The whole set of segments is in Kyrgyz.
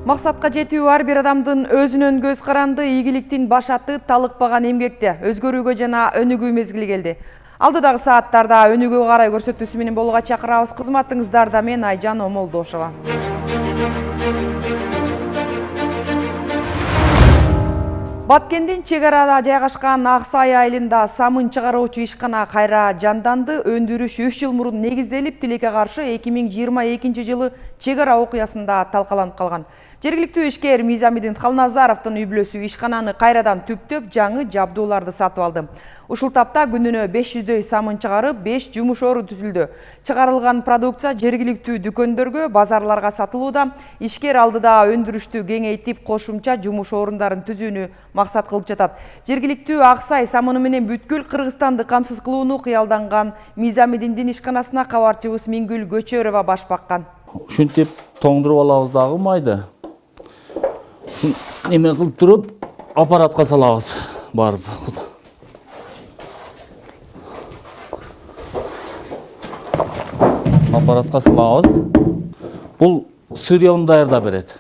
Максатка жетүү ар бир адамдын өзүнөн көз каранды, ийгиликтин башаты талыкпаган эмгекте өзгөрүүгө жана өнүгүү мезгили келди. Алдыдагы сааттарда өнүгүүгө карай көрсөтүүсү менен болууга чакырабыз. Кызматыңыздарда мен Айжан Омолдошова. Баткендин чек арада жайгашкан Аксай айылында самын чыгаруучу ишкана кайра жанданды. Өндүрүш 3 жыл мурун негизделип, тилекке каршы 2022 жылы чек ара окуясында талкаланып калган. Жергиликтүү ишкер Мизамидин Халназаровдун үй-бүлөсү ишкананы кайрадан түптөп, жаңы жабдууларды сатып алды. Ушул тапта күнүнө 500дөй самын чыгарып, 5 жумуш ору түзүлдү. Чыгарылган продукция жергиликтүү дүкөндөргө, базарларга сатылууда. Ишкер алдыда өндүрүштү кеңейтип, кошумча жумуш орундарын түзүүнү максат кылып жатат. Жергиликтүү Аксай самыны менен бүткүл Кыргызстанды камсыз кылууну кыялданган Мизамидиндин ишканасына кабарчыбыз Мингүл Көчөрова баш баккан. Ушинтип тоңдуруп алабыз дагы майды. Неме кылып туруп, аппаратка салабыз барып. Аппаратка салабыз. Бул сырьён даярдап берет.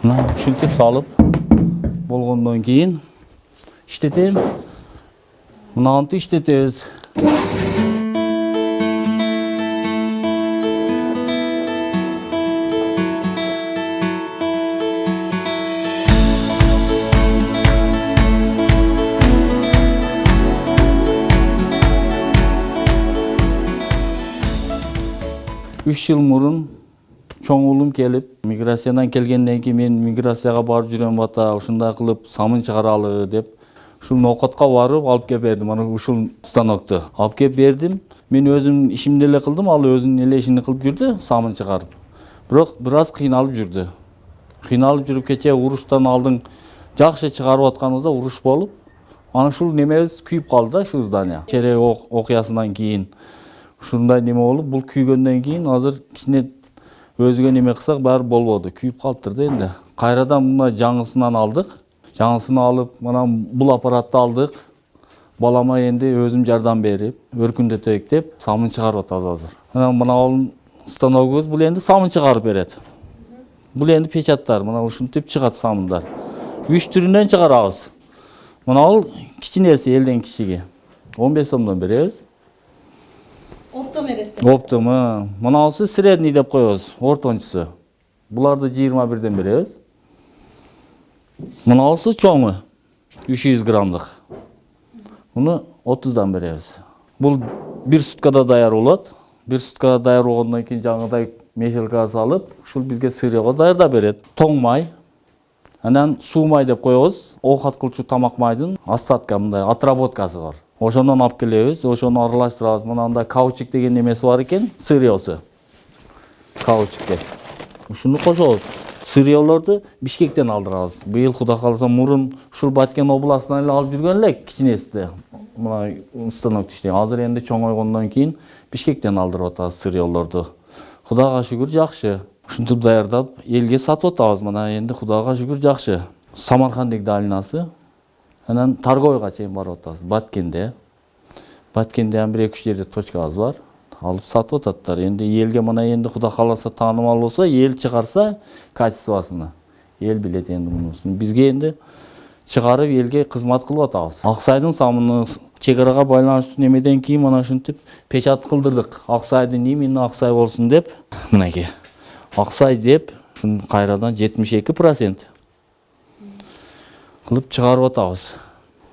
Мына ушинтип салып болгондон кийин иштетем. Мынантип иштетебиз. Үч жыл мурун чоң уулум келип, миграциядан келгенден кийин мен миграцияга барып жүрөм бата, ушундай кылып самын чыгаралы деп, ушул ноокатка барып алып кеп бердим. Аны ушул станокту алып кеп бердим. Мен өзүм ишимди эле кылдым, ал өзүнүн эле ишин кылып жүрдү, самын чыгарып. Бирок бир аз кыйналып жүрдү. Кыйналып жүрүп кечээ уруштан алдың жакшы чыгарып атканыбызда уруш болуп, аны ушул немебиз күйүп калды да, ушул здание. Черек окуясынан кийин ушундай неме болуп, бул күйгөндөн кийин азыр кичине өзүгө неме кылсак баары болбоду. Күйүп калыптыр да энди. Кайрадан мына жаңысынан алдык. Жаңысын алып, мына бул аппаратты алдык. Балама энди өзүм жардам берип, өркүндөтөйүк деп самын чыгарып атабыз азыр. Мына станогубуз бул энди самын чыгарып берет. Бул энди печаттар, мына ушинтип чыгат самындар. 3 түрүнөн чыгарабыз. Мына бул кичинеси, элден кичиги. 15 сомдон беребиз. Оптом эресте. Оптом. Мынасы средний деп коебуз, ортончусу. Буларды 21ден беребиз. Мынасы чоңу 300 граммдык. Муну 30дан беребиз. Бул бир суткада даяр болот. Бир суткада даяр болгондон кийин жаңыдай мешелкага салып, ушул бизге сырьёго даярдап берет. Тоң май. Анан суу май деп коебуз. Оокат кылчу тамак майдын остатка, мындай отработкасы бар. Ошондон алып келебиз, ошону аралаштырабыз. Мынандай каучук деген немеси бар экен, сырьёсу. Каучук деп. Ушуну кошобуз. Сырьёлорду Бишкектен алдырабыз. Быйыл Кудай кааласа мурун ушул Баткен областынан эле алып жүргөн элек кичинесинде. Мына станокто иштеген. Азыр энди чоңойгондон кийин Бишкектен алдырып атабыз сырьёлорду. Кудайга шүгүр жакшы. Ушинтип даярдап элге сатып атабыз. Мына энди Кудайга шүгүр жакшы. Самаркандык долинасы. Анан торговойго чейин барып атабыз. Баткенде. Баткенде 1-2 жерде точкабыз бар. Алып сатып ататтар. Энди элге мына энди Кудай кааласа таанымал болсо, эл чыгарса качествосуна. Эл билет энди мунусун. Бизге энди чыгарып элге кызмат кылып атабыз. Аксайдын самыны чек арага байланыштуу немеден кийин мына ушинтип печат кылдырдык. Аксайдын именно Аксай болсун деп, мынакей. Аксай деп, ушун кайрадан 72% кылып чыгарып атабыз.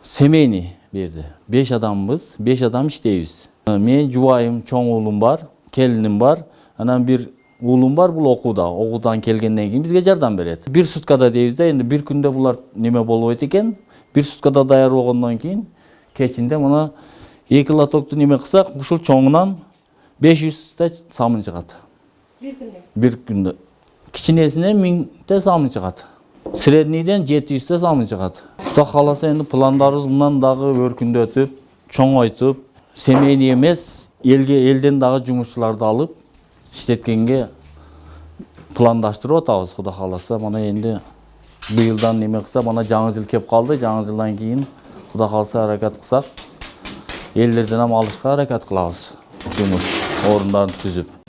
Семейный берди. 5 адамбыз, 5 адам иштейбиз. Мен жубайым, чоң уулум бар, келиним бар. Анан бир уулум бар, бул окууда. Окуудан келгенден кийин бизге жардам берет. Бир суткада дейбиз да, энди бир күндө булар неме болбойт экен. Бир суткада даяр болгондон кийин кечинде мына 2 лотокту неме кылсак, ушул чоңунан 500 та самын чыгат. Бир күндө. Бир күндө. Кичинесинен 1000 та самын чыгат. Среднийден 700 та самын чыгат. Кудай кааласа энди пландарыбыз мындан дагы өркүндөтүп, чоңойтуп, семейный эмес, элден дагы жумушчуларды алып иштеткенге пландаштырып атабыз. Кудай кааласа мына энди быйылдан неме кылса, мына жаңы жыл кеп калды. Жаңы жылдан кийин Кудай кааласа аракет кылсак, элдерден ham алышка аракет кылабыз. Жумуш. орундарын түзүп.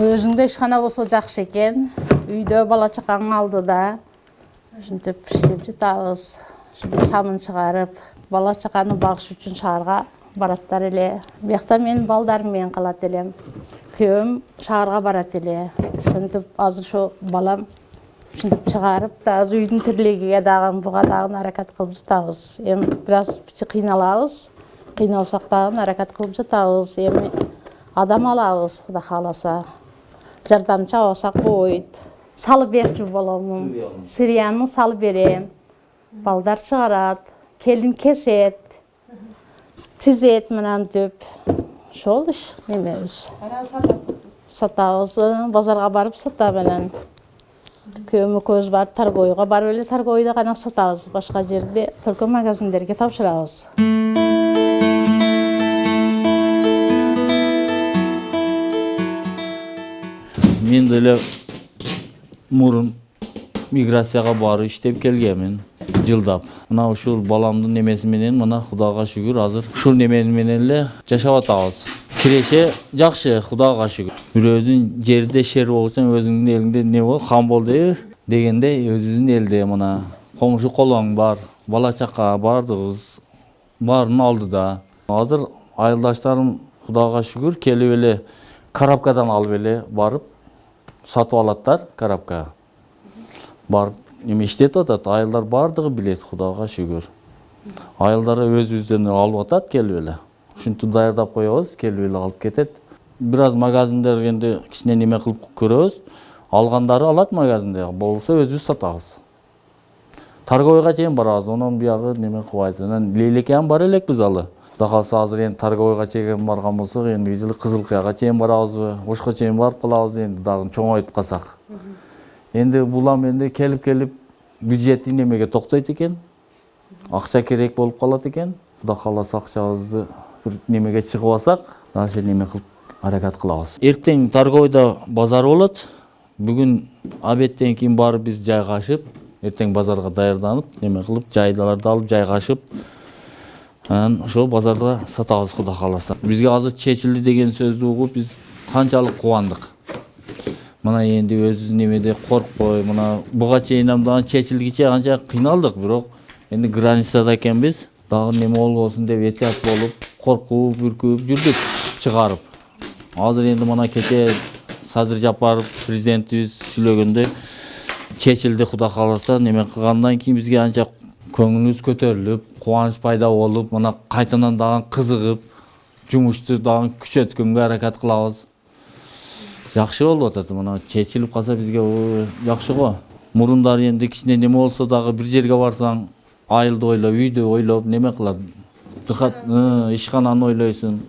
Өзүңдө ишкана болсо жакшы экен. Үйдө бала чакаң алдыда. Ушинтип иштеп жатабыз. Ушинтип самын чыгарып, бала чаканы багыш үчүн шаарга бараттар эле. Биякта мен балдарым менен калат элем. Күйөөм шаарга барат эле. Ушинтип азыр ошо балам ушинтип чыгарып, азыр үйдүн тирилигиге дагы буга дагы аракет кылып жатабыз. Эми бир аз кыйналабыз. Кыйналсак дагы аракет кылып жатабыз. Эми адам алабыз, Кудай кааласа. Жардамчы алсак болойт. Салып берчү болом. Сырьяны салып берем. Балдар чыгарат, келин кесет, тизет менен деп. Ошол иш немебиз. Сатабыз, базарга барып сата менен. Күйөөм экөөбүз барып торговыйга барып эле торговыйда гана сатабыз. Башка жерде только магазиндерге тапшырабыз. Мен деле мурун миграцияга барып иштеп келгенмин, жылдап. Мына ушул баламдын немеси менен мына Кудайга шүгүр азыр ушул неме менен эле жашап атабыз. Киреше жакшы, Кудайга шүгүр. Бирөөдүн жерде шер болсоң, өзүңдүн элиңде не бол, хан бол дегендей, өзүбүздүн элде мына комушу колоң бар, бала чака бардыгыбыз баарынын алдыда. Азыр айылдаштарым Кудайга шүгүр келип эле коробкадан алып эле барып сатып алаттар, коробка. Барып неме иштетип атат, айылдар бардыгы билет, Кудайга шүгүр. Айылдары өзүбүздөн алып атат келип эле. Ушинтип даярдап коебуз, келип эле алып кетет. Бир аз магазиндер энди кичине неме кылып көрөбүз. Алгандары алат магазинде, болсо өзүбүз сатабыз. Торговыйга чейин барабыз, онун биягы неме кылбайбыз. Анан Лейлекке бар элекпиз алы. Кудай кааласа азыр энди торговыйга чейин барган болсок, эндиги жылы Кызылкаяга чейин барабызбы, Ошко чейин барып калабыз энди дагы чоңойтуп калсак. Энди булам энди келип бюджеттин немеге токтойт экен. Акча керек болуп калат экен. Кудай кааласа акчабызды бир немеге чыгып алсак, дагы неме кылып аракет кылабыз. Эртең торговыйда базар болот. Бүгүн обедтен кийин барып биз жайгашып, эртең базарга даярданып, неме кылып, жайдаларды алып жайгашып, анан ошол базарда сатабыз Кудай кааласа. Бизге азыр чечилди деген сөздү угуп биз канчалык кубандык. Мына энди өзүбүз немеде коркпой, мына буга чейин дагы чечилгиче канча кыйналдык, бирок энди границада экенбиз. Дагы неме болбосун деп этият болуп, коркуп, үркүп жүрдүк чыгарып. Азыр энди мына кече Садыр Жапаров президентибиз сүйлөгөндө чечилди Кудай кааласа, неме кылгандан кийин бизге анча көңүлүбүз көтөрүлүп, кубаныч пайда болуп, мына кайтадан дагы кызыгып, жумушту дагы күчөткөнгө аракет кылабыз. Жакшы болуп атат, мына чечилип калса бизге жакшы го. Мурундары энди кичине неме болсо дагы бир жерге барсаң, айылды ойлоп, үйдү ойлоп, неме кылат. Дыкат, ишкананы ойлойсуң.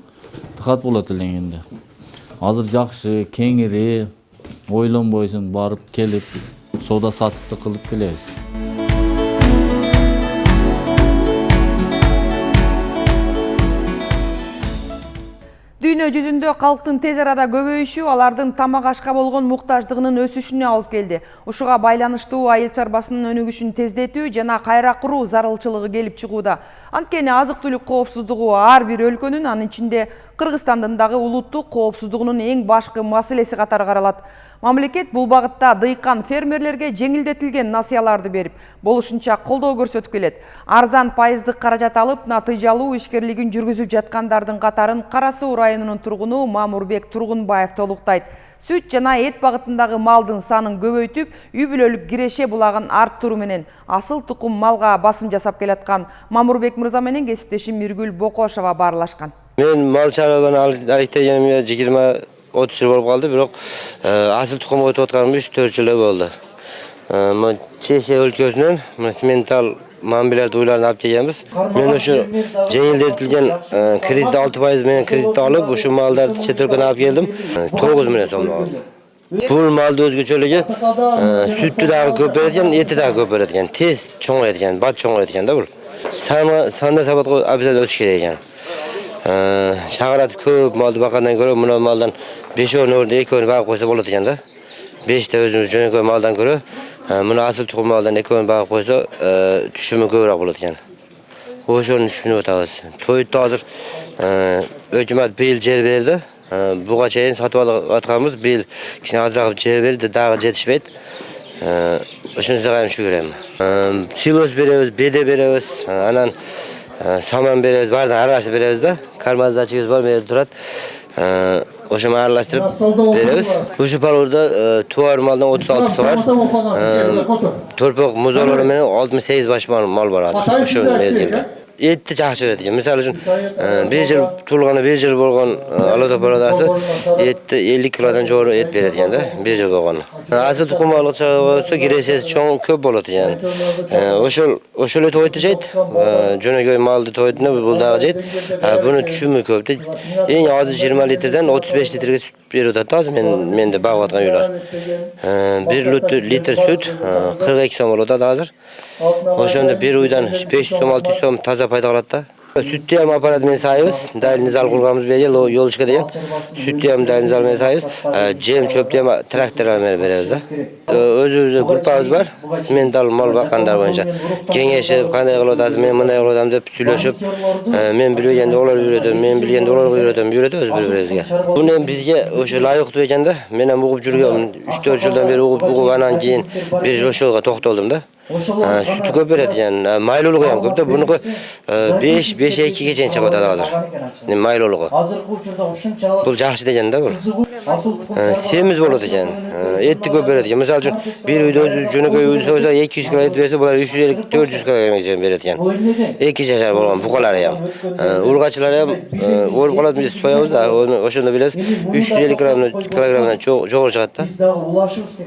Дыкат болот элең энди. Азыр жакшы, кеңири, ойлонбойсуң, барып келип, соода сатыкты кылып келебиз. Дүйнө жүзүндө калктын тез арада көбөйүшү алардын тамак ашка болгон муктаждыгынын өсүшүнө алып келди. Ушуга байланыштуу айыл чарбасынын өнүгүшүн тездетүү жана кайра куруу зарылчылыгы келип чыгууда. Анткени азык-түлүк коопсуздугу ар бир өлкөнүн, анын ичинде Кыргызстандын дагы улуттук коопсуздугунун эң башкы маселеси катары каралат. Мамлекет бул багытта дыйкан фермерлерге жеңилдетилген насыяларды берип, болушунча колдоо көрсөтүп келет. Арзан пайыздык каражат алып, натыйжалуу ишкерлигин жүргүзүп жаткандардын катарын Кара Суу районунун тургуну Мамурбек Тургунбаев толуктайт. Сүт жана эт багытындагы малдын санын көбөйтүп, үй бүлөлүк киреше булагын арттыруу менен асыл тукум малга басым жасап келаткан Мамурбек мырза менен кесиптешим Миргүл Бокошова баарлашкан. Мен мал чарбаны алектегениме 20-30 жыл болуп калды, бирок асыл тукум өтүп атканыма 3-4 жыл болду. Чече өлкөсүнөн ментал мамилелерди уйларын алып келгенбиз. Мен ушу жеңилдетилген кредит 6% менен кредит алып, ушу малдарды чет өлкөдөн алып келдим. 9 миллион сом алып. Bul malda özgöçölüğü sütü daha köp beredigen, eti daha köp beredigen. Tez çoğaydigen, bat çoğaydigen da bul. Sanda sabat abizade ötüş gereken. Şağırat köp maldı bakandan göre buna maldan 5 orun orada 2 orun bağып koysa болады ekan da. 5 de özümüz jönököy maldan göre buna asıl tuğum maldan 2 orun bağып koysa düşümü köpürak болады ekan. Oşonu düşünüp otabız. Toyutda hazır hökümet beyil jer berdi. Buga çeyin satıp atkanımız beyil kişine azıraqıp jer berdi, dağı jetişpeydi. Oşunu size şükürem. Silos beremiz, bede beremiz, anan saman beremiz, bardan arası beremiz da. Karmazda açığız var, meyde durat. Oşumu aralashtirib beremiz. Oşu palorda tuvar maldan 36'sı var. Torpaq muzolları menen 68 baş mal var hazır. Oşu mezgilde. Etdi жақсы beredi. Misal üçün 1 yıl tulğanı 1 yıl bolğan Alada paradası etdi 50 kilodan joğru et beredi ekan da 1 yıl bolğan. Asıl tuqum balık çağırsa giresesi çoğ köp bolot ekan. Oşol toydu jeyt. Jönököy maldı toyduna bul dağı jeyt. Bunu düşümü köpdü. En azı 20 litrden 35 litrege süt berip ataz mende bağып atkan uylar. 1 litr süt 42 so'm bolot hazır. Oşonda bir uydan 500 so'm 600 so'm taza payda kalat da. Sütü hem aparat men sayыбыз, dayыл nizal kurgamız bereli o yol çıkı deyen. Sütü hem dayıl nizal men sayыбыз, jem çöptü hem traktorlar men beremiz da. Özü grupabız var, simental mal bakkanlar boyunca. Kengeşip, kanday kılıp atası, men mınday kılıp atam dep süйлöşüp, men bilbegende olar үйrөtөm, men bilgende olar үйrөtөm, öz bir-birimizge. Bunu hem bizge oşo layıktуу ekan da, men hem ugup жүрgөm, 3-4 жылдан beri ugup anan keyin bir oşolga toktolдum da. Sütü köp beredi yani mayluluğu hem köp de bununki 5-2'ge çeyin çıkıp atады hazır. Mayluluğu. Бұл жақсы деген да бұл. Semiz bolot ekan. Etni köp beredi ekan. Misal üçün bir uyda özü jönököy uyda soysa 200 kilo et berse bular 350-400 kilo beredi ekan. 2 yaşar bolgan buqalar ham. Urgaçılar ham olup kalat biz soyabız da oşonda bilesiz 350 kilogramdan jogorу çıgat da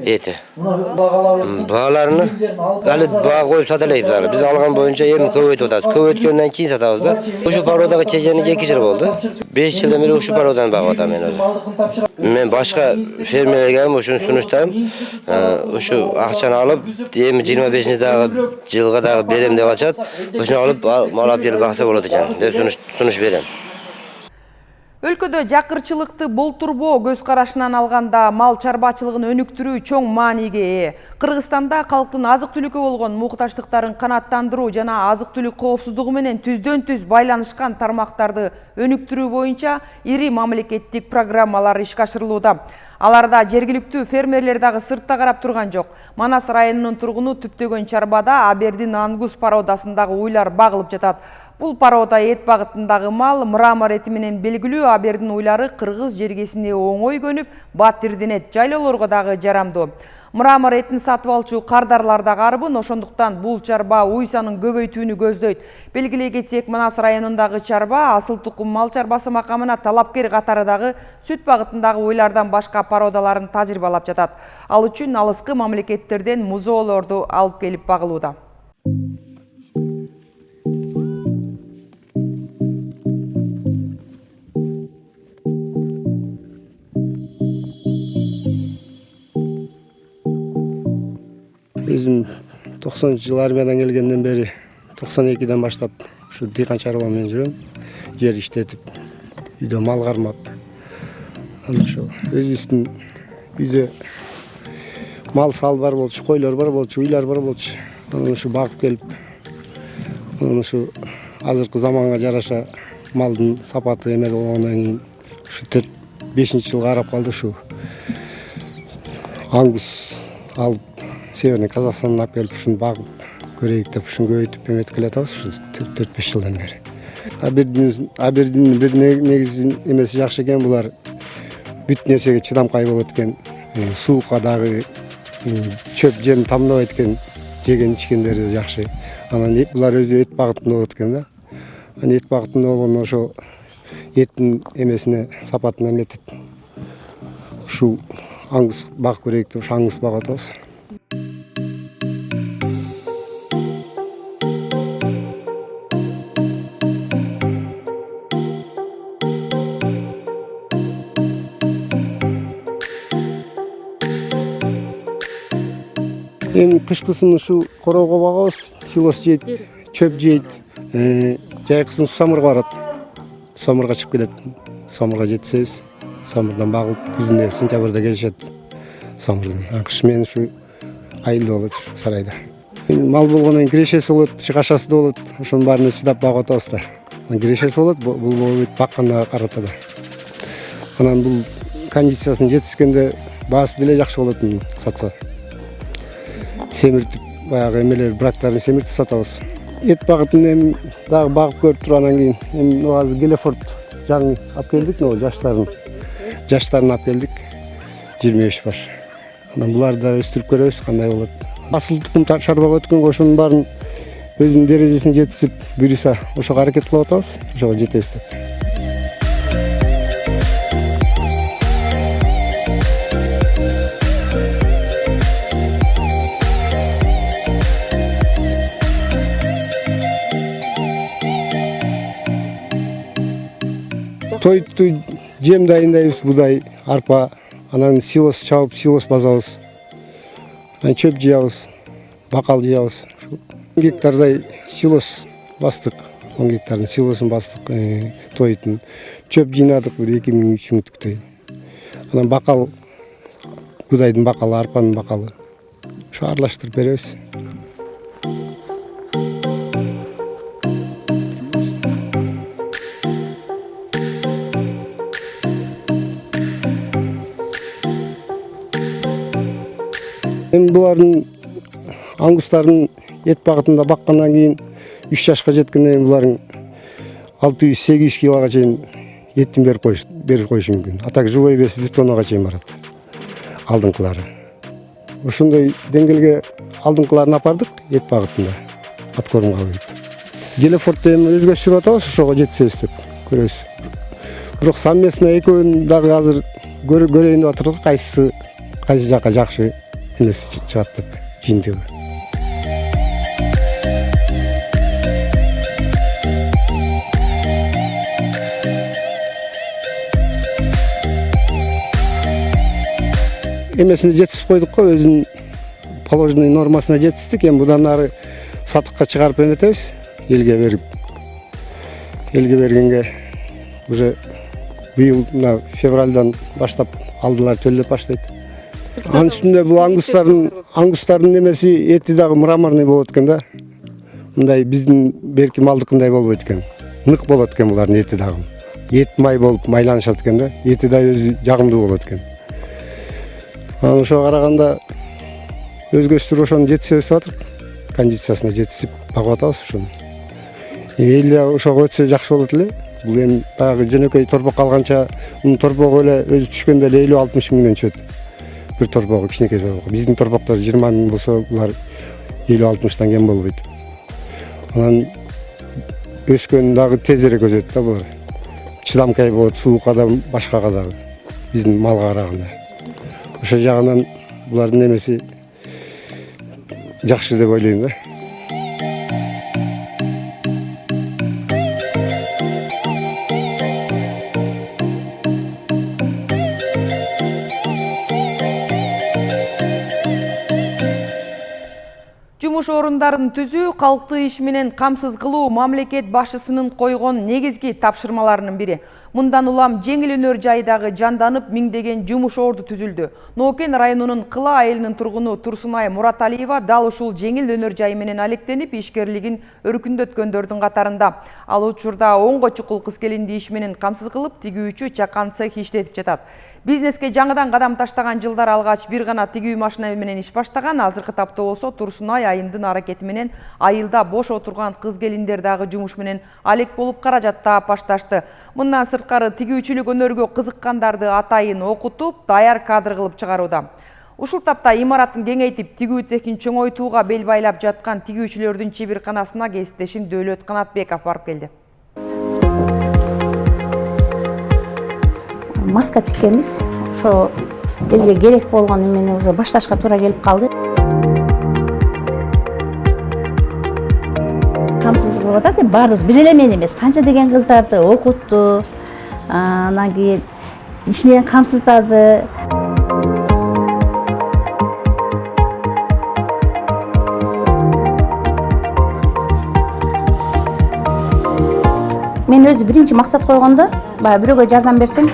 eti. Bağlarını hali bağ koyup satalayız. Biz algan boyunca yerini köp atabız. Köp etkenden keyin satabız da. Uşu parodagı çekeni 2 yıl boldu. 5 yıldan beri uşu parodan bağып atam men özü. Men başka fermerlerge gelip oşunu sunuştayım. Uşu akçаны alıp 25-nji yılga dagı berem dep açat. Oşunu alıp mal alıp gelip baksa bolot ekan dep sunuş berem. Өлкөдө жакырчылыкты болтурбоо көз карашынан алганда мал чарбачылыгын өнүктүрүү чоң мааниге ээ. Кыргызстанда калктын азык-түлүккө болгон муктаждыктарын канааттандыруу жана азык-түлүк коопсуздугу менен түздөн-түз байланышкан тармактарды өнүктүрүү боюнча ири мамлекеттик программалар ишке ашырылууда. Аларда жергиликтүү фермерлер дагы сыртта карап турган жок. Манас районунун тургуну түптөгөн чарбада Абердин Ангус породасындагы уйлар багылып жатат. Бул порода эт багытындагы мал мрамор эти менен белгилүү Абердин уйлары кыргыз жергесине оңой көнүп, батирдинет жайлоолорго дагы жарамдуу. Мрамор этин сатып алчу кардарлар да карбын, ошондуктан бул чарба уй санын көбөйтүүнү көздөйт. Белгилей кетсек, Манас районундагы чарба асыл тукум мал чарбасы макамына талапкер катарыдагы сүт багытындагы уйлардан башка породаларын тажрыйбалап жатат. Ал үчүн алыскы мамлекеттерден музоолорду алып келип багылууда. Өзüm 90 жыл армиядан келгенден бери 92-ден баштап ушу дыйкан чарба менен жүрөм. Жер иштетип, үйдө мал кармап. Аны ошо өзүбүздүн үйдө мал сал бар болчу, койлор бар болчу, уйлар бар болчу. Аны ушу багып келип, аны ушу азыркы заманга жараша малдын сапаты эме болгондон кийин ушу 4-5 жылга карап калды ушу. Ангус алып Северный Казахстандан алып келип ушуну багып көрөйүк деп ушуну көбөйтүп эметип келатабыз ушу 4-5 жылдан бери. Абердин бир негизи эмеси жакшы экен, булар бүт нерсеге чыдамкай болот экен. Суукка дагы чөп жем тамдабайт экен, жеген ичкендери жакшы. Анан булар өзү эт багытында болот экен да. Анан эт багытында болгондо ошо эттин эмесине сапатына эметип ушу аңгус багып көрөйүк деп ушу аңгус багып атабыз. Эми кышкысын ушу короого багабыз, силос жейт, чөп жейт. Жайкысын самырга барат. Самырга чыгып келет. Самырга жетсебиз, самырдан багып күзүндө сентябрда келишет. Самырдан. Кыш менен ушу айылда болот сарайда. Мал болгондон кирешеси болот, чыгашасы да болот. Ошонун баарына чыдап багып атабыз да. Кирешеси болот, бул бакканга карата да. Анан бул кондициясын жетишкенде баасы деле жакшы болот сатса. Семиртип, баягы эмелер брактарын семиртип сатабыз. Эт багытын эми дагы багып көрүп тургандан кийин эми азыр Гелефорд жаңы алып келдик, жаштарын алып келдик. 25 баш. Анан буларды да өстүрүп көрөбүз, кандай болот. Асыл тукум шарбага өткөнгө ошонун баарын өзүнүн дережесин жетишип, буюрса ошого аракет кылып атабыз, ошого жетебиз деп. Тойту жем дайындайбыз, будай, арпа, анан силос чабып, силос базабыз. Анан чөп жыябыз, бакал жыябыз. 10 гектардай силос бастык. 10 гектардын силосун бастык, тойтун. Чөп жыйнадык бир 2000 чүңүттүктөй. Анан бакал, будайдын бакалы, арпанын бакалы. Ошо аралаштырып беребиз. Эми булардын ангустардын эт багытында баккандан кийин 3 жашка жеткенден кийин булардын 600-800 килога чейин еттин берип коюшу мүмкүн. А так живой вес 1 тоннага чейин барат. Алдыңкылары. Ошондой деңгээлге алдыңкыларын апардык эт багытында. Аткорумга коюп. Гелефордду эми өзгөчтүрүп атабыз, ошого жетсебиз деп көрөбүз. Бирок совместно экөөнүн дагы азыр көрөйүн деп атырдык, кайсы жака жакшы эмеси чыгат деп жыйынтыгы. Эмесине жетишип койдук го, өзүнүн положенный нормасына жетиштик. Эми будан ары сатыкка чыгарып эметебиз, элге берип. Элге бергенге уже быйыл февралдан баштап алдылар төлөп баштайт. Анын үстүндө бул ангустардын немеси эти дагы мраморный болот экен да. Мындай биздин берки малдыкындай болбойт экен. Нык болот экен булардын эти дагы. Эт май болуп майланышат экен да. Эти да өзү жагымдуу болот экен. Анан ошого караганда өзгөчтүрүп ошону жетишебиз деп атырк. Кондициясына жетишип багып атабыз ошону. Эле ошого өтсө жакшы болот эле. Бул эми баягы жөнөкөй торпок калганча, мунун торпогу эле өзү түшкөндө эле 50-60 миңден чөт. Бир торпогу кичинекей торпок. Биздин торпоктор 20 миң болсо, булар 50-60тан кем болбойт. Анан өскөн дагы тезирээк өсөт да булар. Чыдамкай болот суукка да, башкага дагы. Биздин малга караганда. Ошо жагынан булардын немеси жакшы деп ойлойм да. Жумуш орундарын түзүү, калкты иш менен камсыз кылуу мамлекет башчысынын койгон негизги тапшырмаларынын бири. Мындан улам жеңил өнөр жайдагы жанданып миңдеген жумуш орду түзүлдү. Нокен районунун Кыла айылынын тургуну Турсунай Мураталиева дал ушул жеңил өнөр жай менен алектенип ишкерлигин өркүндөткөндөрдүн катарында. Ал учурда 10 чукул кыз келинди иш менен камсыз кылып, тигүүчү чакан цех иштетип жатат. Бизнеске жаңыдан кадам таштаган жылдар алгач бир гана тигүү машина менен иш баштаган. Азыркы тапта болсо Турсунай айылдын аракети менен айылда бош отурган кыз келиндер дагы жумуш менен алек болуп каражат таап башташты. Мындан сырткары тигүүчүлүк өнөргө кызыккандарды атайын окутуп, даяр кадр кылып чыгарууда. Ушул тапта имаратын кеңейтип, тигүү цехин чоңойтууга бел байлап жаткан тигүүчүлөрдүн чеберканасына кесиптешим Дөөлөт Канатбеков барып келди. Маска тиккенбиз. Ошо элге керек болгон эмени уже башташка туура келип калды. Камсыз кылып атат, баарыбыз бир эле мен эмес, канча деген кыздарды окутту. Анан кийин иш менен камсыздады. Мен өзү биринчи максат койгондо, баягы бирөөгө жардам берсең,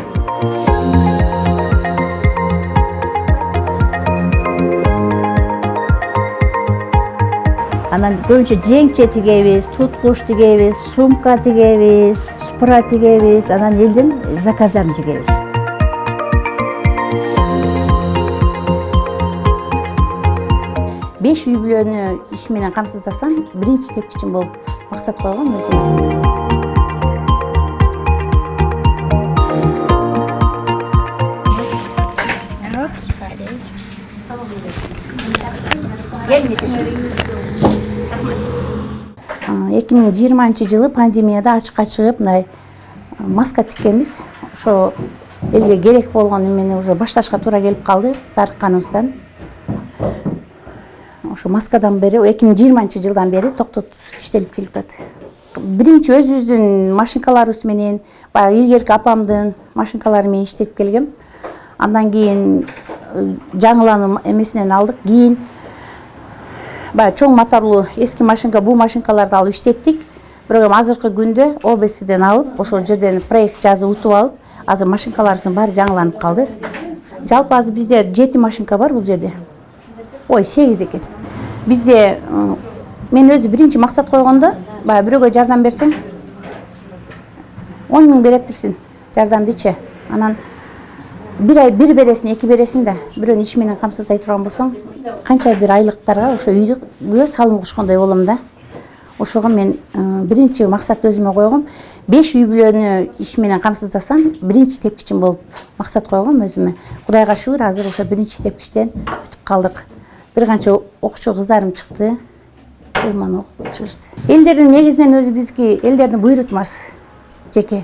анан көбүнчө жеңче тигебиз, туткуч тигебиз, сумка тигебиз, супра тигебиз, анан элдин заказдарын тигебиз. беш үй бүлөнү иш менен камсыздасам, биринчи тепкичим болуп максат койгом өзүм. Эки миң жыйырманчы жылы пандемияда ачыкка чыгып, мындай маска тиккенбиз. Ошо элге керек болгону менен уже башташка туура келип калды зарыкканыбыздан. Ошо маскадан бери 2020 жылдан бери токтотуп иштелип келип атат. Биринчи өзүбүздүн машинкаларыбыз менен, баягы илгерки апамдын машинкалары менен иштеп келгем. Андан кийин жаңылануу эмесинен алдык. Кийин баягы чоң моторлуу эски машинка, бул машинкаларды алып иштеттик. Бирок азыркы күндө ОБС'ден алып, ошол жерден проект жазып утуп алып, азыр машинкаларыбыздын баары жаңыланып калды. Жалпы азыр бизде 7 машинка бар бул жерде. Ой, 8 экен. Бизде мен өзү биринчи максат койгондо, баягы бирөөгө жардам берсең, 10 000 беретирсиң жардамдычы. Анан бир ай бир бересиң, эки бересиң да, бирөөнү иш менен камсыздай турган болсоң, канча бир айлыктарга ошо үйдү салым кушкандай болом да. Ошого мен биринчи максат өзүмө койгом. 5 үй бүлөнү иш менен камсыздасам, биринчи тепкичим болуп максат койгом өзүмө. Кудайга шүгүр, азыр ошо биринчи тепкичтен өтүп калдык. Бир канча окуучу кыздарым чыкты. Улман окуп чыгышты. Элдердин негизинен өзү бизги элдердин буйрутмасы жеке.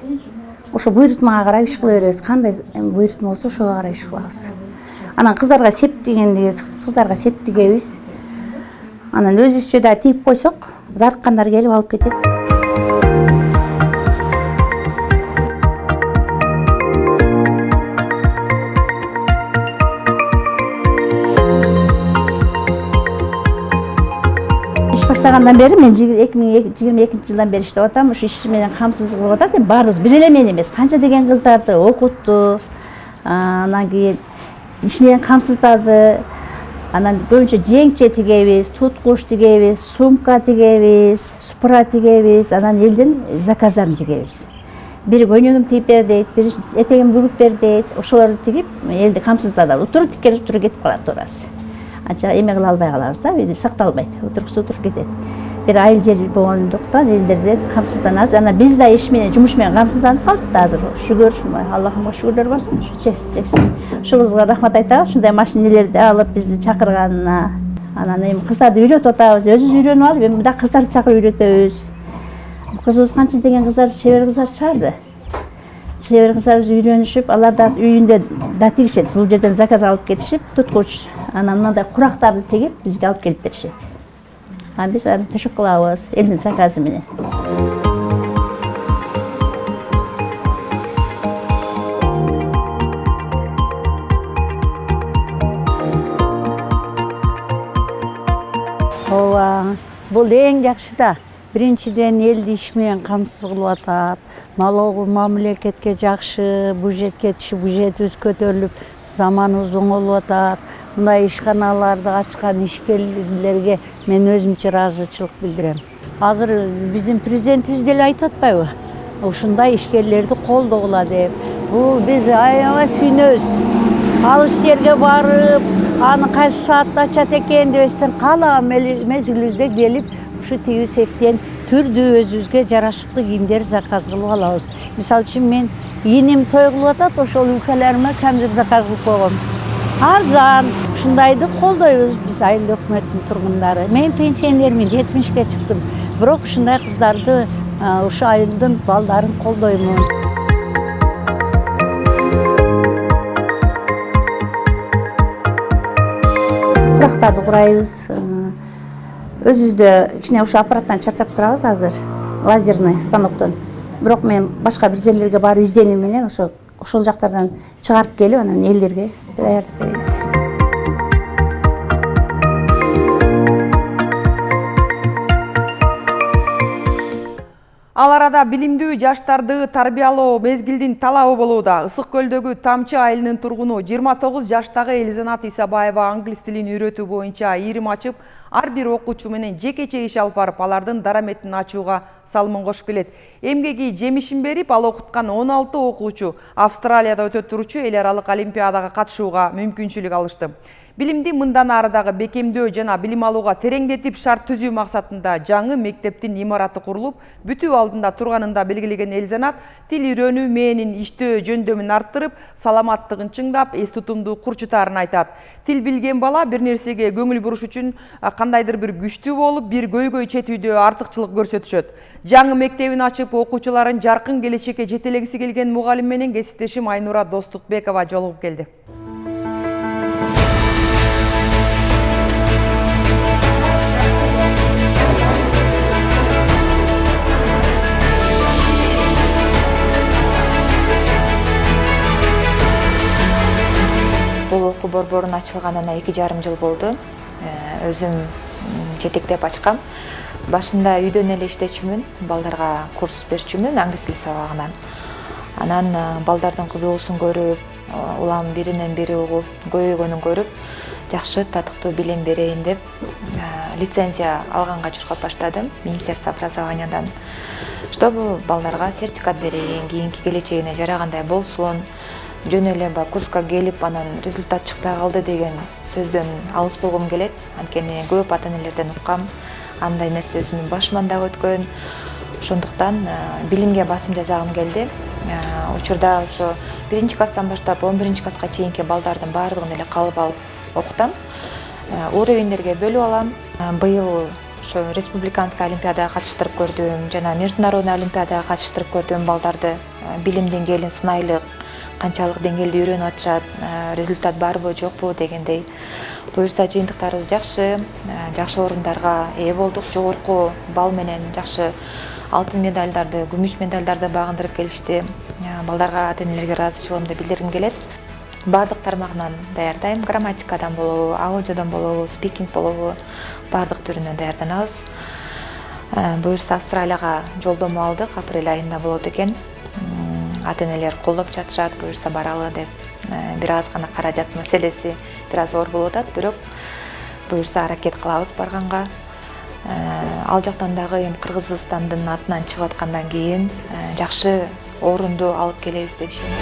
Ошо буйрутмага карай иш кыла беребиз. Кандай буйрутма болсо ошого карай иш кылабыз. Анан кыздарга сеп дегендибиз, кыздарга сеп тигебиз. Анан өзүбүзчө да тип койсок, зарыккандар келип алып кетет. Баштагандан бери мен 2022 жылдан бери иштеп атам. Ушу иш менен камсыз кылып атат. Баарыбыз бир эле мен эмес. Канча деген кыздарды окутту. Анан кийин иш менен камсыздады. Анан көбүнчө жеңче тигебиз, туткуч тигебиз, сумка тигебиз, супра тигебиз, анан элдин заказдарын тигебиз. Бири көйнөгүм тигип бер дейт, бири этегим бүгүп бер дейт. Ошолорду тигип элди камсыздатабыз. Утуруп тиккенип туруп кетип калат туурасы. Анча эме кыла албай калабыз да, үйдө сакталбайт. Утургусу утуруп кетет. Бир айыл жер болгондуктан элдерден камсызданабыз. Анан биз да иш менен, жумуш менен камсызданып калдык да азыр. Шүгүр, Аллахыма шүгүрлөр болсун. Ушул кызга рахмат айтабыз, ушундай машинелерди алып бизди чакырганына. Анан эми кыздарды үйрөтүп атабыз, өзүбүз үйрөнүп алып, эми да кыздарды чакырып үйрөтөбүз. Кызыбыз канча деген кыздар, чебер кыздар чыгарды. Чебер кыздарыбыз үйрөнүшүп, алар да үйүндө да тигишет. Бул жерден заказ алып кетишип, туткуч, анан мындай курактарды тигип бизге алып келип беришет. Анан биз аны төшөк кылабыз, элдин заказы менен. Ооба, бул эң жакшы да. Биринчиден элди иш менен камсыз кылып атат. Налогу мамлекетке жакшы, бюджетке түшүп, бюджетибиз көтөрүлүп, заманыбыз оңолуп атат. Мындай ишканаларды ачкан ишкерлерге мен өзүмчө ыраазычылык билдирем. Азыр биздин президентибиз деле айтып атпайбы? Ушундай ишкерлерди колдогула деп. Бул биз аябай сүйүнөбүз. Алыс жерге барып, аны кайсы саатта ачат экен дебестен каалаган мезгилибизде келип, ушу тигүү цехтен түрдүү өзүбүзгө жарашыктуу кийимдер заказ кылып алабыз. Мисалы үчүн мен ийиним той кылып атат, ошол өлкөлөрүмө камзир заказ кылып койгом. Арзан, ушундайды колдойбуз биз айыл өкмөттүн тургундары. Мен пенсионермин, 70ке чыктым. Бирок ушундай кыздарды, ушу айылдын балдарын колдоймун. Курактарды курайбыз. Өзүбүздө кичине ушу аппараттан чарчап турабыз азыр, лазерный станоктон. Бирок мен башка бир жерлерге барып изденүү менен ошол жактардан чыгарып келип, анан элдерге даярдап беребиз. Ал арада арада билимдүү жаштарды тарбиялоо мезгилдин талабы болууда. Ысык көлдөгү Тамчы айылынын тургуну 29 жаштагы Элизанат Исабаева англис тилин үйрөтүү боюнча ийрим ачып, ар бир окуучу менен жекече иш алып барып, алардын дараметин ачууга салымын кошуп келет. Эмгеги жемишин берип, ал окуткан 16 окуучу Австралияда өтөп туручу эл аралык олимпиадага катышууга мүмкүнчүлүк алышты. Билимди мындан арадагы бекемдөө жана билим алууга тереңдетип шарт түзүү максатында жаңы мектептин имараты курулуп, бүтүү алдында турганын да белгилеген Элизанат тил үйрөнүү мээнин иштөө жөндөмүн арттырып, саламаттыгын чыңдап, эс тутумду курчутаарын айтат. Тил билген бала бир нерсеге көңүл буруш үчүн кандайдыр бир күчтүү болуп, бир көйгөй четүүдө артыкчылык көрсөтүшөт. Жаңы мектебин ачып, окуучуларын жаркын келечекке жетелегиси келген мугалим менен кесиптешим Айнура Достукбекова жолугуп келди. Бул окуу борборунун ачылганына 2,5 жыл болду. Өзүм жетектеп ачкам. Башында үйдөн эле иштечүмүн, балдарга курс берчүмүн англис тили сабагынан. Анан балдардын кызыгуусун көрүп, улам биринен бири угуп, көбөйгөнүн көрүп, жакшы татыктуу билим берейин деп лицензия алганга чуркап баштадым Министерство образованиядан. Чтобы балдарга сертификат берейин, кийинки келечегине жарагандай болсун. Жөн эле курска келип, анан результат чыкпай калды деген сөздөн алыс болгум келет. Анткени көп ата-энелерден уккам, андай нерсе өзүмдүн башыман да өткөн. Ошондуктан билимге басым жасагым келди. Учурда ошо 1-класстан баштап 11-класска чейинки балдардын баардыгын эле калып алып окутам. Уровеньдерге бөлүп алам. Быйыл ошо республиканский олимпиадага катыштырып көрдүм, жана международный олимпиадага катыштырып көрдүм балдарды. Билим деңгээлин сынайлык канчалык деңгээлде үйрөнүп атышат, результат барбы жокпу дегендей. Буюрса жыйынтыктарыбыз жакшы, жакшы орундарга ээ болдук, жогорку балл менен жакшы алтын медальдарды, күмүш медальдарды багындырып келишти. Балдарга, ата-энелерге ыраазычылыгымды билдиргим келет. Бардык тармагынан даярдайм, грамматикадан болобу, аудиодон болобу, спикинг болобу, бардык түрүнөн даярданабыз. Буюрса Австралияга жолдомо алдык, апрель айында болот экен. Ата-энелер колдоп жатышат, буюрса баралы деп. Бир аз гана каражат маселеси бир аз оор болуп атат, бирок буюрса аракет кылабыз барганга. Ал жактан дагы эми Кыргызстандын атынан чыгып аткандан кийин жакшы орунду алып келебиз деп ишенем.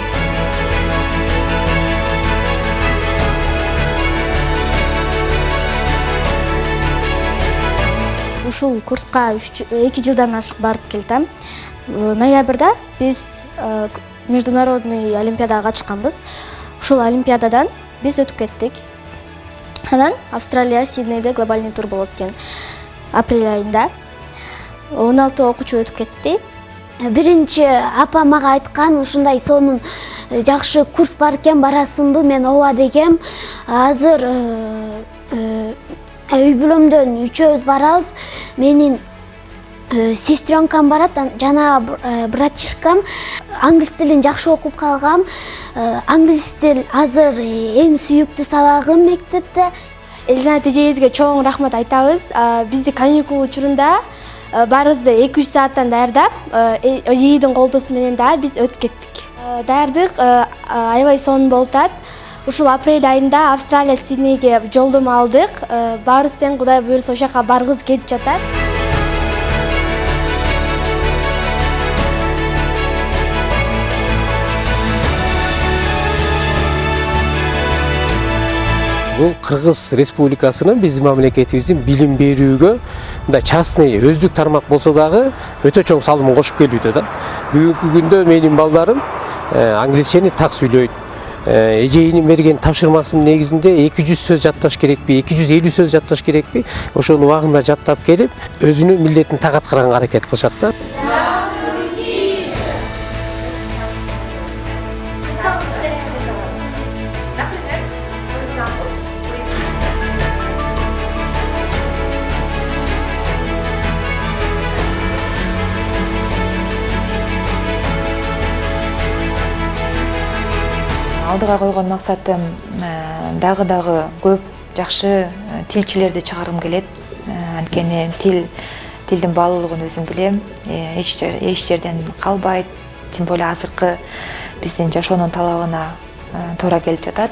Ушул курска 2 жылдан ашык барып келдим. Ноябрда биз международный олимпиадага катышканбыз. Ушул олимпиададан биз өтүп кеттик. Анан Австралия, Сиднейде глобальный тур болот экен. Апрель айында 16 окуучу өтүп кетти. Биринчи апа мага айткан, ушундай сонун жакшы курс бар экен, барасыңбы? Мен ооба дегем. Азыр үй бүлөмдөн үчөөбүз барабыз. Менин сестренкам барат, жана братишкам. Англис тилин жакшы окуп калгам. Англис тил азыр эң сүйүктүү сабагым мектепте. Элизанат эжебизге чоң рахмат айтабыз. Бизди каникул учурунда баарыбызды 2-3 сааттан даярдап, эжейдин колдоосу менен да биз өтүп кеттик. Даярдык аябай сонун болуп атат. Ушул апрель айында Австралия, Сиднейге жолдомо алдык. Баарыбыз тең Кудай буйрса ошол жака баргыбыз келип жатат. Бул Кыргыз Республикасынын биздин мамлекетибиздин билим берүүгө мындай частный өздүк тармак болсо дагы өтө чоң салымын кошуп келүүдө да. Бүгүнкү күндө менин балдарым англисчени так сүйлөйт. Эжейинин берген тапшырмасынын негизинде 200 сөз жатташ керекпи, 250 сөз жатташ керекпи, ошону убагында жаттап келип, өзүнүн милдетин так аткарганга аракет кылышат да. Алдыга койгон максатым дагы көп жакшы тилчилерди чыгаргым келет. Анткени тил тилдин баалуулугун өзүм билем. Эч жерден калбайт, тем более азыркы биздин жашоонун талабына туура келип жатат.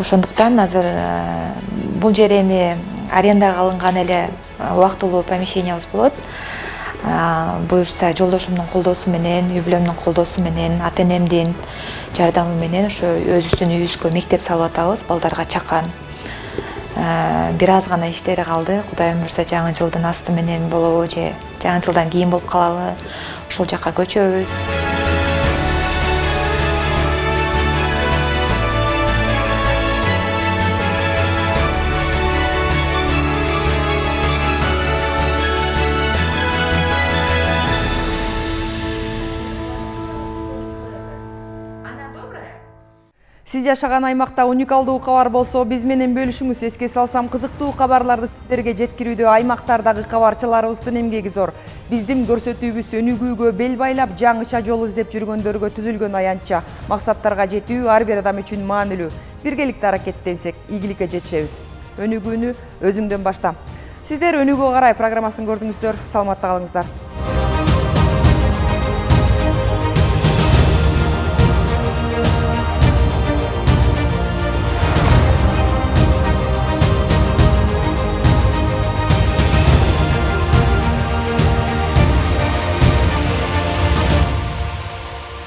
Ошондуктан азыр бул жер эми арендага алынган эле убактылуу помещениябыз болот. Буюрса жолдошумдун колдоосу менен, үй бүлөмдүн колдоосу менен, ата энемдин жардамы менен ошо өзүбүздүн үйүбүзгө мектеп салып атабыз, балдарга чакан. Бир аз гана иштери калды. Кудайым буйрса жаңы жылдын асты менен болобу же жаңы жылдан кийин болуп калабы, ошол жакка көчөбүз. Сиз жашаган аймакта уникалдуу кабар болсо, биз менен бөлүшүңүз. Эске салсам, кызыктуу кабарларды сиздерге жеткирүүдө аймактардагы кабарчыларыбыздын эмгеги зор. Биздин көрсөтүүбүз өнүгүүгө бел байлап, жаңыча жол издеп жүргөндөргө түзүлгөн аянтча. Максаттарга жетүү ар бир адам үчүн маанилүү. Биргеликте аракеттенсек, ийгиликке жетишебиз. Өнүгүүнү өзүңдөн башта. Сиздер өнүгүүгө карай программасын көрдүңүздөр. Саламатта калыңыздар.